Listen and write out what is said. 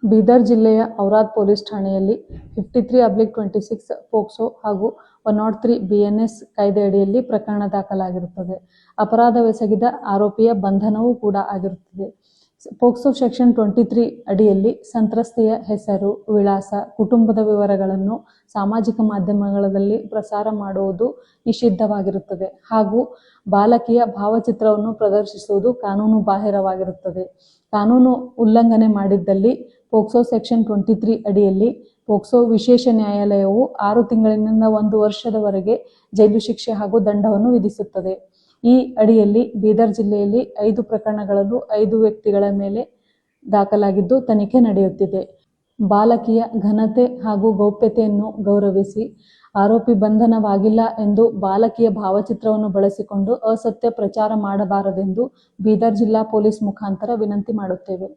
ಬೀದರ್ ಜಿಲ್ಲೆಯ ಔರಾದ್ ಪೊಲೀಸ್ ಠಾಣೆಯಲ್ಲಿ 53/26 ಪೋಕ್ಸೋ ಹಾಗೂ 103 BNS ಕಾಯ್ದೆಯಡಿಯಲ್ಲಿ ಪ್ರಕರಣ ದಾಖಲಾಗಿರುತ್ತದೆ. ಅಪರಾಧವೆಸಗಿದ ಆರೋಪಿಯ ಬಂಧನವೂ ಕೂಡ ಆಗಿರುತ್ತದೆ. ಪೋಕ್ಸೋ ಸೆಕ್ಷನ್ 23 ಅಡಿಯಲ್ಲಿ ಸಂತ್ರಸ್ತೆಯ ಹೆಸರು, ವಿಳಾಸ, ಕುಟುಂಬದ ವಿವರಗಳನ್ನು ಸಾಮಾಜಿಕ ಮಾಧ್ಯಮಗಳಲ್ಲಿ ಪ್ರಸಾರ ಮಾಡುವುದು ನಿಷಿದ್ಧವಾಗಿರುತ್ತದೆ ಹಾಗೂ ಬಾಲಕಿಯ ಭಾವಚಿತ್ರವನ್ನು ಪ್ರದರ್ಶಿಸುವುದು ಕಾನೂನು ಬಾಹಿರವಾಗಿರುತ್ತದೆ. ಕಾನೂನು ಉಲ್ಲಂಘನೆ ಮಾಡಿದ್ದಲ್ಲಿ ಪೋಕ್ಸೋ ಸೆಕ್ಷನ್ 23 ಅಡಿಯಲ್ಲಿ ಪೋಕ್ಸೋ ವಿಶೇಷ ನ್ಯಾಯಾಲಯವು 6 ತಿಂಗಳಿನಿಂದ 1 ವರ್ಷದವರೆಗೆ ಜೈಲು ಶಿಕ್ಷೆ ಹಾಗೂ ದಂಡವನ್ನು ವಿಧಿಸುತ್ತದೆ. ಈ ಅಡಿಯಲ್ಲಿ ಬೀದರ್ ಜಿಲ್ಲೆಯಲ್ಲಿ 5 ಪ್ರಕರಣಗಳನ್ನು 5 ವ್ಯಕ್ತಿಗಳ ಮೇಲೆ ದಾಖಲಾಗಿದ್ದು ತನಿಖೆ ನಡೆಯುತ್ತಿದೆ. ಬಾಲಕಿಯ ಘನತೆ ಹಾಗೂ ಗೌಪ್ಯತೆಯನ್ನು ಗೌರವಿಸಿ ಆರೋಪಿ ಬಂಧನವಾಗಿಲ್ಲ ಎಂದು ಬಾಲಕಿಯ ಭಾವಚಿತ್ರವನ್ನು ಬಳಸಿಕೊಂಡು ಅಸತ್ಯ ಪ್ರಚಾರ ಮಾಡಬಾರದೆಂದು ಬೀದರ್ ಜಿಲ್ಲಾ ಪೊಲೀಸ್ ಮುಖಾಂತರ ವಿನಂತಿ ಮಾಡುತ್ತೇವೆ.